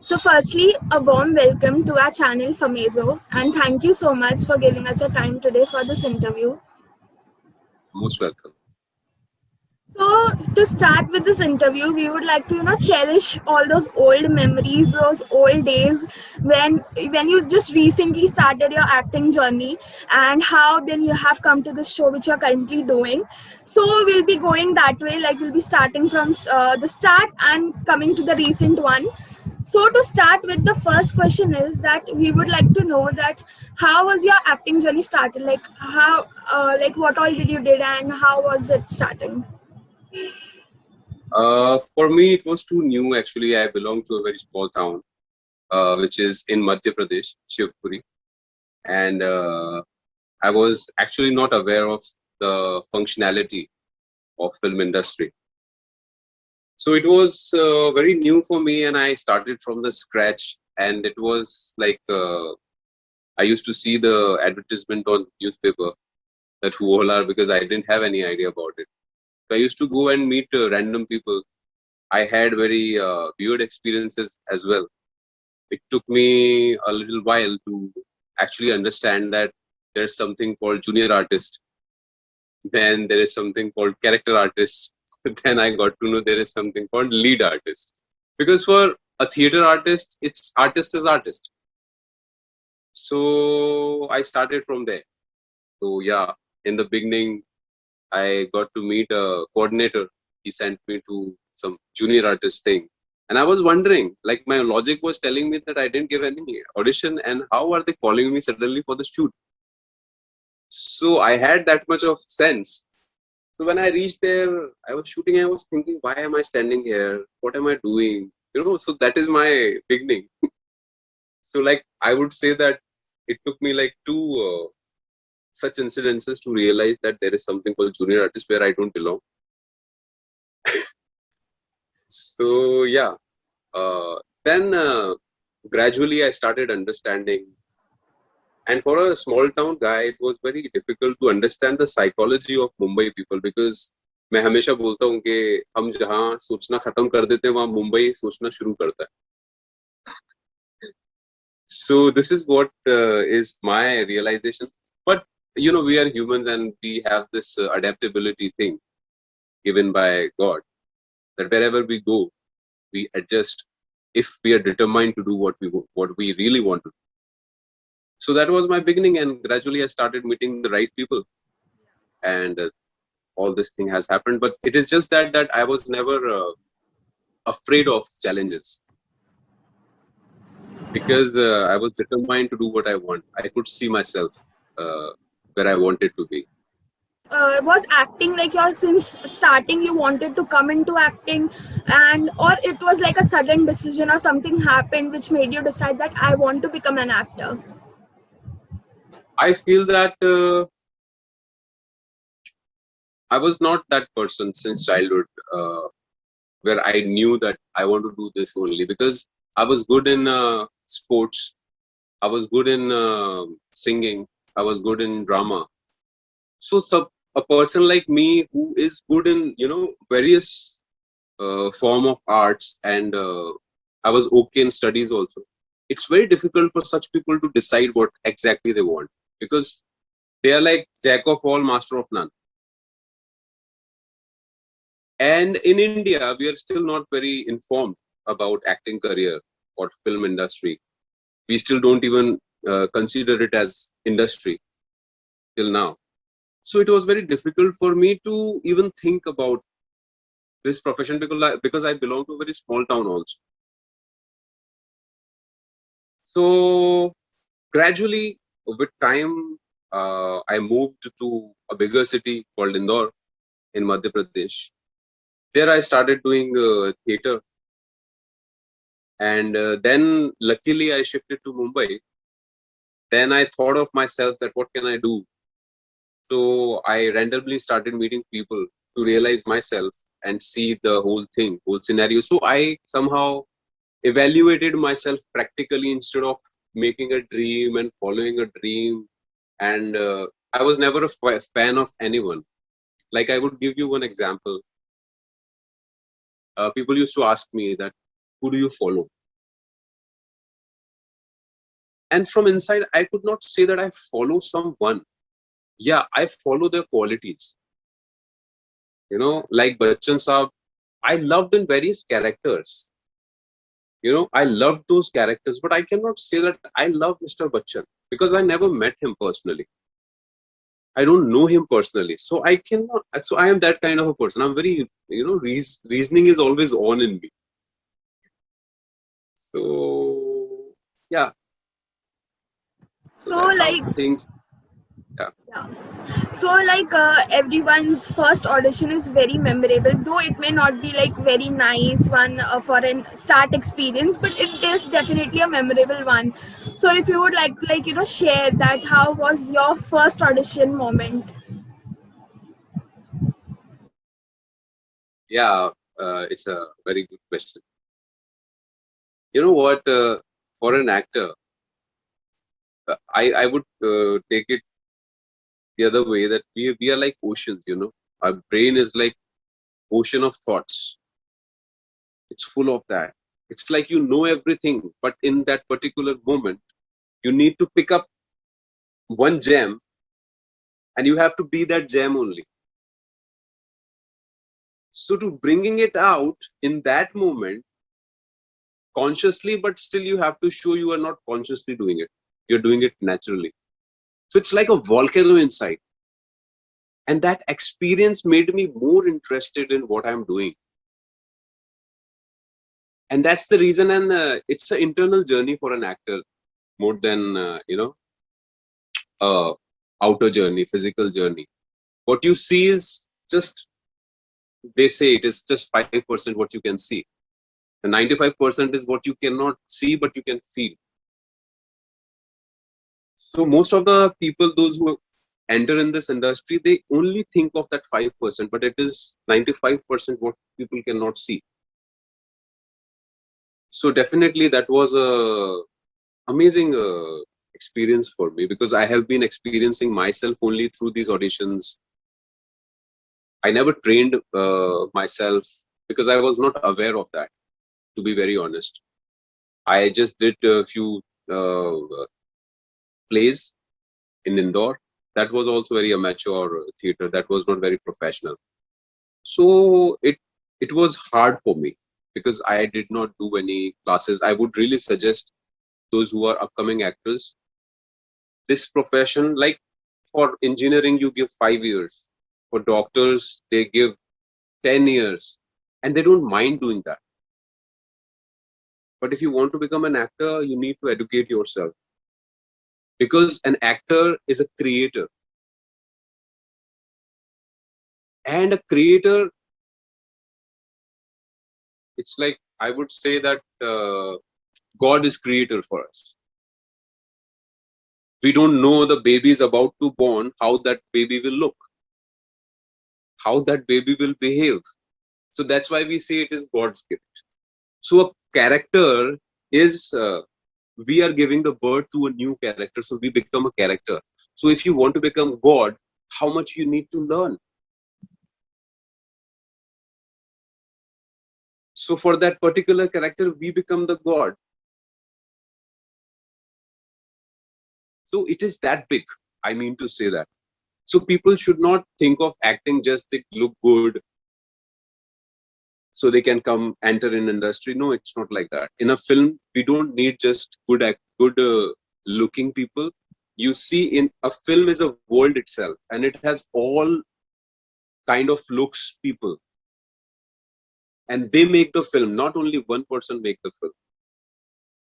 So firstly, a warm welcome to our channel Famezo, and thank you so much for giving us a time today for this interview. Most welcome. So to start with this interview, we would like to cherish all those old memories, those old days when you just recently started your acting journey, and how then you have come to this show which you're currently doing. So we'll be going that way, like we'll be starting from the start and coming to the recent one. So to start with, the first question is that we would like to know that how was your acting journey started? Like how, like what all did you did and how was it starting? For me, it was too new. Actually, I belong to a very small town, which is in Madhya Pradesh, Shivpuri, and I was actually not aware of the functionality of film industry. So it was very new for me, and I started from the scratch. And it was like I used to see the advertisement on newspaper that who all are, because I didn't have any idea about it. So I used to go and meet random people. I had very weird experiences as well. It took me a little while to actually understand that there's something called junior artist. Then there is something called character artist. Then I got to know there is something called lead artist. Because for a theater artist, it's artist is artist. So I started from there. So yeah, in the beginning, I got to meet a coordinator. He sent me to some junior artist thing. And I was wondering, like my logic was telling me that I didn't give any audition, and how are they calling me suddenly for the shoot? So I had that much of sense. So when I reached there, I was shooting, I was thinking, why am I standing here? What am I doing? So that is my beginning. So like I would say that it took me like two such incidences to realize that there is something called junior artist where I don't belong. So yeah, then gradually I started understanding. And for a small town guy, it was very difficult to understand the psychology of Mumbai people, because मैं हमेशा बोलता हूँ कि हम जहाँ सोचना खत्म कर देते हैं वहाँ मुंबई सोचना शुरू करता है. So this is what is my realization. But we are humans and we have this adaptability thing given by God, that wherever we go, we adjust if we are determined to do what we really want to do. So that was my beginning, and gradually I started meeting the right people, and all this thing has happened. But it is just that I was never afraid of challenges, because I was determined to do what I want. I could see myself where I wanted to be. Was acting like your since starting you wanted to come into acting, and or it was like a sudden decision or something happened which made you decide that I want to become an actor? I feel that I was not that person since childhood where I knew that I want to do this only, because I was good in sports, I was good in singing, I was good in drama. So a person like me who is good in various form of arts, and I was okay in studies also. It's very difficult for such people to decide what exactly they want, because they are like jack of all, master of none. And in India, we are still not very informed about acting career or film industry. We still don't even consider it as industry till now. So it was very difficult for me to even think about this profession, because I belong to a very small town also. So gradually, with time, I moved to a bigger city called Indore in Madhya Pradesh. There I started doing theater, and then luckily I shifted to Mumbai. Then I thought of myself that what can I do? So I randomly started meeting people to realize myself and see the whole thing, whole scenario. So I somehow evaluated myself practically instead of making a dream and following a dream. And I was never a fan of anyone. Like I would give you one example. People used to ask me that, who do you follow? And from inside, I could not say that I follow someone. Yeah, I follow their qualities. Like Bachchan Saab, I loved in various characters. I loved those characters, but I cannot say that I love Mr. Bachchan because I never met him personally. I don't know him personally, so I cannot. So I am that kind of a person. I'm very, reasoning is always on in me. So yeah, so So that's how like, things. Yeah, yeah. So like everyone's first audition is very memorable, though it may not be like very nice one for an start experience, but it is definitely a memorable one. So if you would like share that, how was your first audition moment? yeah. It's a very good question. You know what? For an actor, I would take it the other way that we are like oceans. Our brain is like ocean of thoughts. It's full of that. It's like everything, but in that particular moment, you need to pick up one gem, and you have to be that gem only. So to bringing it out in that moment, consciously, but still you have to show you are not consciously doing it. You're doing it naturally. So it's like a volcano inside. And that experience made me more interested in what I'm doing. And that's the reason. And it's an internal journey for an actor more than, outer journey, physical journey. What you see is just, they say it is just 5% what you can see. And 95% is what you cannot see, but you can feel. So most of the people, those who enter in this industry, they only think of that 5%, but it is 95% what people cannot see. So definitely that was a amazing experience for me, because I have been experiencing myself only through these auditions. I never trained myself because I was not aware of that, to be very honest. I just did a few plays in Indore. That was also very amateur theater. That was not very professional. So it was hard for me because I did not do any classes. I would really suggest those who are upcoming actors, this profession, like for engineering, you give 5 years. For doctors, they give 10 years, and they don't mind doing that. But if you want to become an actor, you need to educate yourself, because an actor is a creator. And a creator, it's like, I would say that God is creator for us. We don't know the baby is about to born, how that baby will look, how that baby will behave. So that's why we say it is God's gift. So a character is, we are giving the birth to a new character. So we become a character. So if you want to become God, how much you need to learn? So for that particular character, we become the God. So it is that big. I mean to say that. So people should not think of acting just to look good, so they can come enter in industry. No, it's not like that. In a film, we don't need just good looking people. You see, in a film is a world itself, and it has all kind of looks people, and they make the film. Not only one person make the film.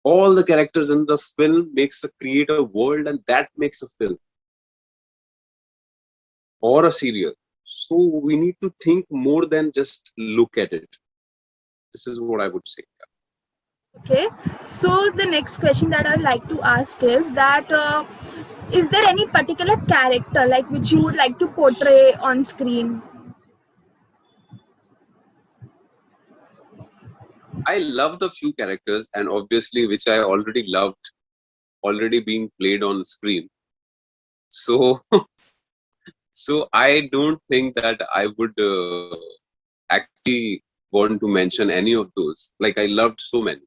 All the characters in the film makes a create a world, and that makes a film or a serial. So we need to think more than just look at it. This is what I would say. Okay, so the next question that I'd like to ask is that is there any particular character like which you would like to portray on screen? I loved a few characters, and obviously, which I already loved, already being played on screen. So, so I don't think that I would actually want to mention any of those. Like I loved so many.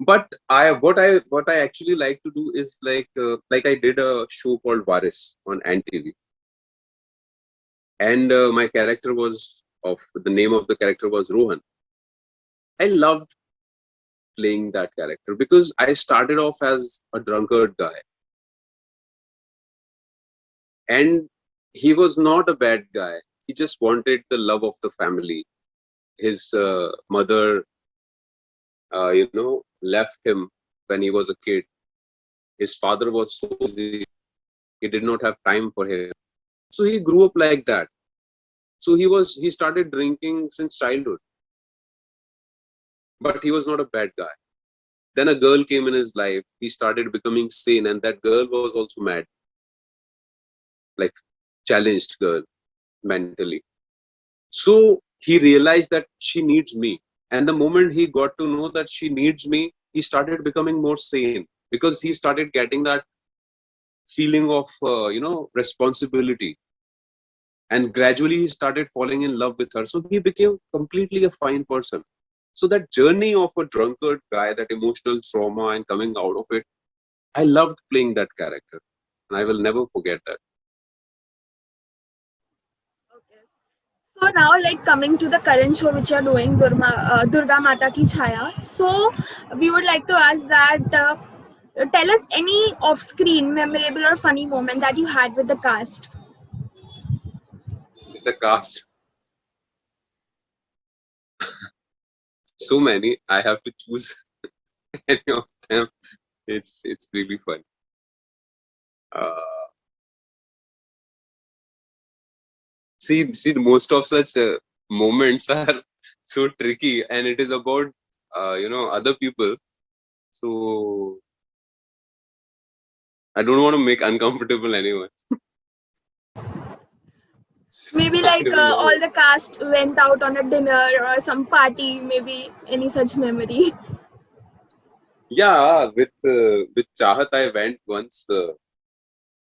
But what I actually like to do is like I did a show called Varis on NTV, and my character was of the name of the character was Rohan. I loved playing that character because I started off as a drunkard guy, and he was not a bad guy. He just wanted the love of the family. His mother, left him when he was a kid. His father was so busy; he did not have time for him. So he grew up like that. So he started drinking since childhood, but he was not a bad guy. Then a girl came in his life. He started becoming sane, and that girl was also mad, like challenged girl mentally. So he realized that she needs me. And the moment he got to know that she needs me, he started becoming more sane because he started getting that feeling of, responsibility. And gradually he started falling in love with her. So he became completely a fine person. So that journey of a drunkard guy, that emotional trauma and coming out of it, I loved playing that character. And I will never forget that. Okay. So now, like coming to the current show which you are doing, Durga Mata Ki Chhaya. So we would like to ask that tell us any off-screen memorable or funny moment that you had with the cast. The cast, so many, I have to choose any of them. It's really fun. Uh, see, most of such moments are so tricky, and it is about other people. So I don't want to make uncomfortable anyone. Maybe I like don't know. all the cast went out on a dinner or some party, maybe any such memory. Yeah, with Chahat, I went once.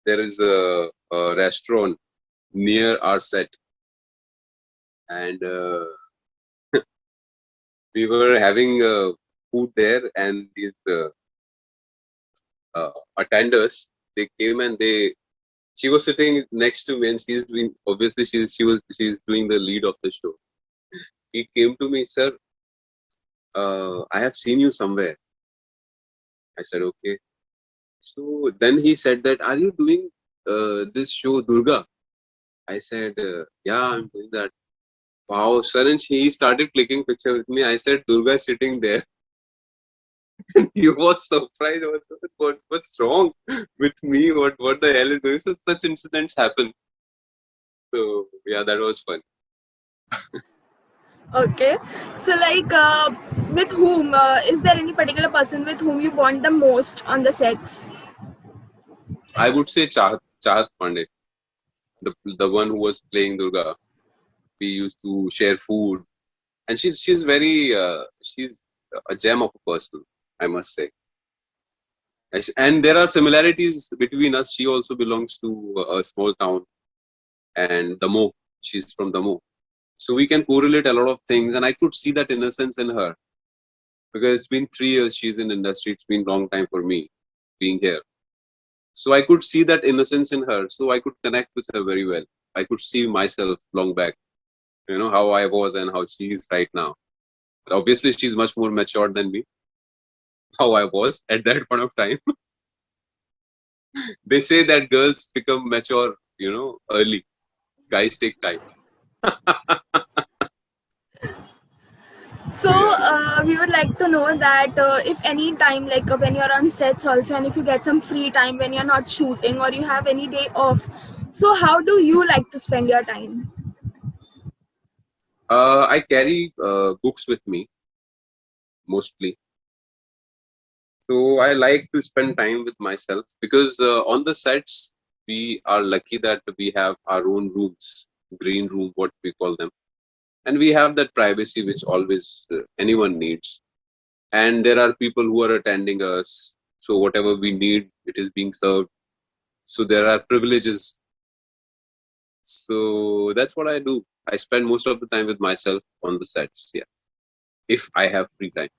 There is a restaurant near our set, and we were having food there, and these attenders, they came and they she was sitting next to me, and she's doing, obviously she's doing the lead of the show. He came to me, sir, I have seen you somewhere. I said, okay. So then he said that, are you doing this show Durga? I said, yeah, I'm doing that. Wow, sir. And he started clicking picture with me. I said, Durga is sitting there. He was surprised. What's wrong with me? What the hell is going? So such incidents happen. So yeah, that was fun. Okay. So like with whom is there any particular person with whom you bond the most on the sets? I would say Chahat Pandey, the one who was playing Durga. We used to share food, and she's very she's a gem of a person, I must say. And there are similarities between us. She also belongs to a small town, and Damo. She's from Damo, so we can correlate a lot of things. And I could see that innocence in her because it's been 3 years she's in industry. It's been a long time for me being here. So I could see that innocence in her. So I could connect with her very well. I could see myself long back, how I was and how she is right now. But obviously, she's much more matured than me, how I was at that point of time. They say that girls become mature, early. Guys take time. So So yeah. we would like to know that if any time, like when you're on sets also, and if you get some free time when you're not shooting or you have any day off, so how do you like to spend your time? I carry books with me mostly. So I like to spend time with myself because on the sets, we are lucky that we have our own rooms, green room, what we call them. And we have that privacy which always anyone needs. And there are people who are attending us. So whatever we need, it is being served. So there are privileges. So that's what I do. I spend most of the time with myself on the sets. Yeah, if I have free time.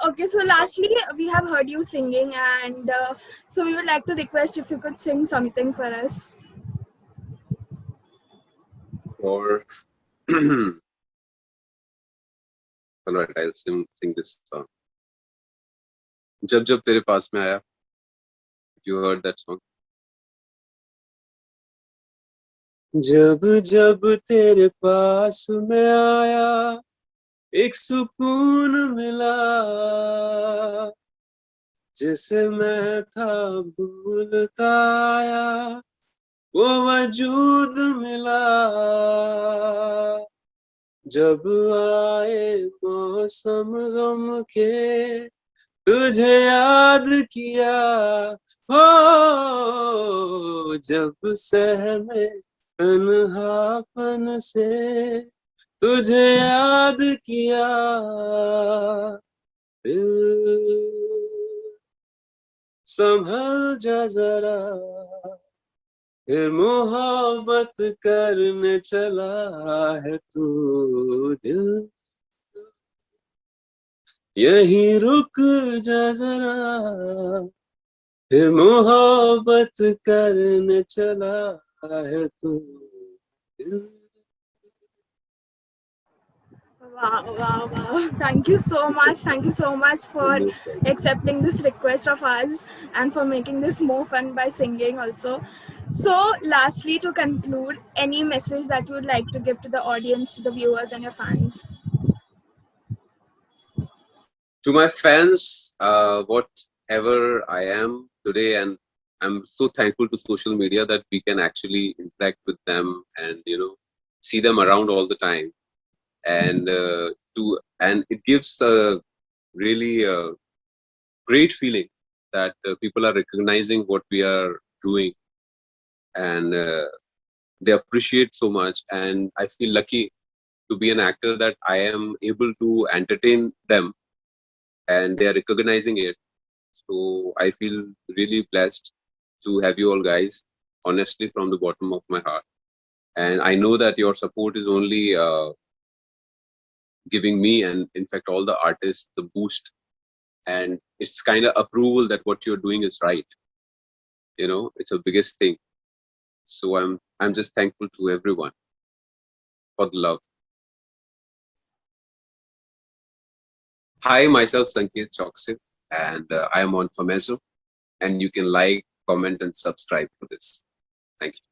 Okay, so lastly, we have heard you singing, and so we would like to request if you could sing something for us. Or all right, I'll sing this song. Jab Jab Tere Paas Mein Aaya. You heard that song? जब जब तेरे पास मैं आया एक सुकून मिला जिसे मैं था भूलता आया वो वजूद मिला जब आए मौसम गम के तुझे याद किया हो जब सहमे तन्हापन से तुझे याद किया दिल संभल जा जरा फिर मोहब्बत करने चला है तू दिल यहीं रुक जा जरा फिर मोहब्बत करने चला है तू दिल Wow, wow, wow. Thank you so much. Thank you so much for accepting this request of us and for making this more fun by singing also. So, lastly, to conclude, any message that you would like to give to the audience, to the viewers, and your fans? To my fans, whatever I am today, and I'm so thankful to social media that we can actually interact with them and see them around all the time, and and it gives a really great feeling that people are recognizing what we are doing, and they appreciate so much, and I feel lucky to be an actor that I am able to entertain them and they are recognizing it. So I feel really blessed to have you all guys, honestly, from the bottom of my heart. And I know that your support is only giving me and, in fact, all the artists the boost. And it's kind of approval that what you're doing is right. It's the biggest thing. So I'm just thankful to everyone for the love. Hi, myself Sanket Choksip, and I am on Famezo. And you can like, comment, and subscribe for this. Thank you.